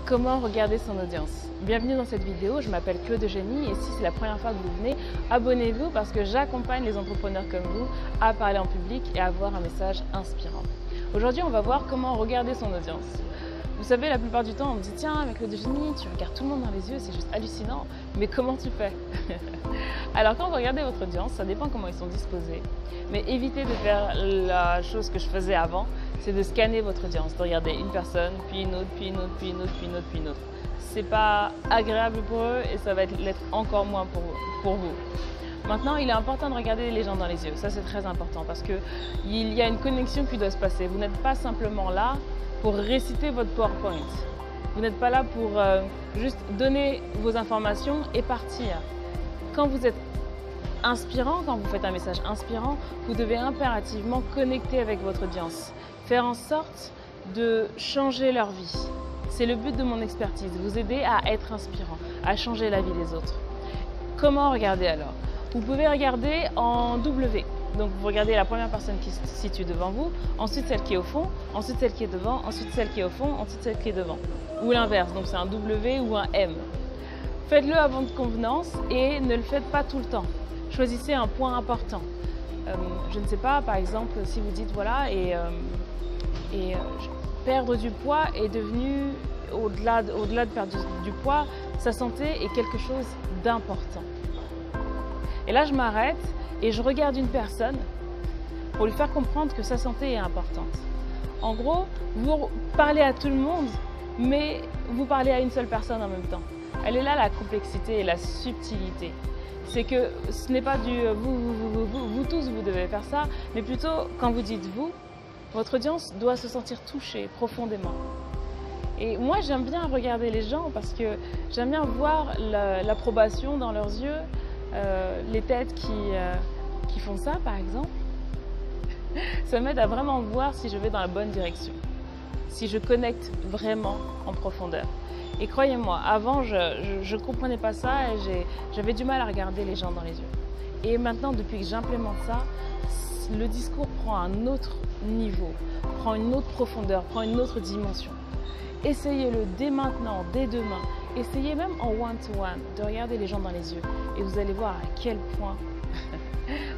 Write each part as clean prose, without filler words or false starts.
Comment regarder son audience? Bienvenue dans cette vidéo, je m'appelle Claude Eugénie et si c'est la première fois que vous venez, abonnez-vous parce que j'accompagne les entrepreneurs comme vous à parler en public et à avoir un message inspirant. Aujourd'hui, on va voir comment regarder son audience. Vous savez, la plupart du temps, on me dit « Tiens, avec Claude Eugénie, tu regardes tout le monde dans les yeux, c'est juste hallucinant, mais comment tu fais ?» Alors quand vous regardez votre audience, ça dépend comment ils sont disposés, mais évitez de faire la chose que je faisais avant, c'est de scanner votre audience, de regarder une personne, puis une autre, puis une autre, puis une autre, puis une autre, puis une autre. C'est pas agréable pour eux et ça va l'être encore moins pour vous. Maintenant, il est important de regarder les gens dans les yeux, ça c'est très important parce qu'il y a une connexion qui doit se passer. Vous n'êtes pas simplement là pour réciter votre PowerPoint. Vous n'êtes pas là pour juste donner vos informations et partir. Quand vous êtes inspirant, quand vous faites un message inspirant, vous devez impérativement connecter avec votre audience, faire en sorte de changer leur vie. C'est le but de mon expertise, vous aider à être inspirant, à changer la vie des autres. Comment regarder alors? Vous pouvez regarder en W. Donc vous regardez la première personne qui se situe devant vous, ensuite celle qui est au fond, ensuite celle qui est devant, ensuite celle qui est au fond, ensuite celle qui est devant. Ou l'inverse, donc c'est un W ou un M. Faites-le à votre convenance et ne le faites pas tout le temps. Choisissez un point important. Je ne sais pas, par exemple, si vous dites voilà, perdre du poids est devenu, au-delà de perdre du poids, sa santé est quelque chose d'important. Et là, je m'arrête et je regarde une personne pour lui faire comprendre que sa santé est importante. En gros, vous parlez à tout le monde, mais vous parlez à une seule personne en même temps. Elle est là la complexité et la subtilité. C'est que ce n'est pas du vous tous vous devez faire ça, mais plutôt quand vous dites vous, votre audience doit se sentir touchée profondément. Et moi j'aime bien regarder les gens parce que j'aime bien voir l'approbation dans leurs yeux, les têtes qui font ça par exemple. Ça m'aide à vraiment voir si je vais dans la bonne direction, si je connecte vraiment en profondeur. Et croyez-moi, avant, je ne comprenais pas ça et j'avais du mal à regarder les gens dans les yeux. Et maintenant, depuis que j'implémente ça, le discours prend un autre niveau, prend une autre profondeur, prend une autre dimension. Essayez-le dès maintenant, dès demain. Essayez même en one-to-one de regarder les gens dans les yeux et vous allez voir à quel point,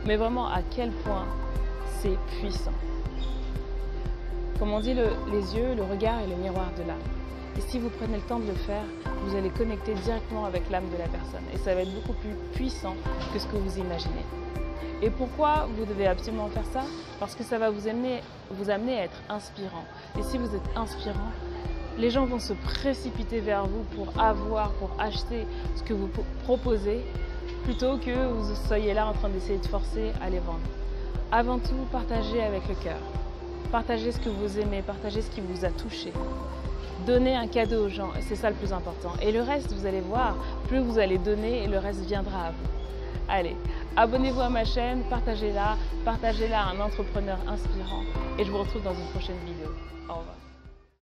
mais vraiment à quel point c'est puissant. Comme on dit, les yeux, le regard est le miroir de l'âme. Et si vous prenez le temps de le faire, vous allez connecter directement avec l'âme de la personne. Et ça va être beaucoup plus puissant que ce que vous imaginez. Et pourquoi vous devez absolument faire ça? Parce que ça va vous amener à être inspirant. Et si vous êtes inspirant, les gens vont se précipiter vers vous pour acheter ce que vous proposez, plutôt que vous soyez là en train d'essayer de forcer à les vendre. Avant tout, partagez avec le cœur. Partagez ce que vous aimez, partagez ce qui vous a touché. Donnez un cadeau aux gens, c'est ça le plus important. Et le reste, vous allez voir, plus vous allez donner, et le reste viendra à vous. Allez, abonnez-vous à ma chaîne, partagez-la à un entrepreneur inspirant. Et je vous retrouve dans une prochaine vidéo. Au revoir.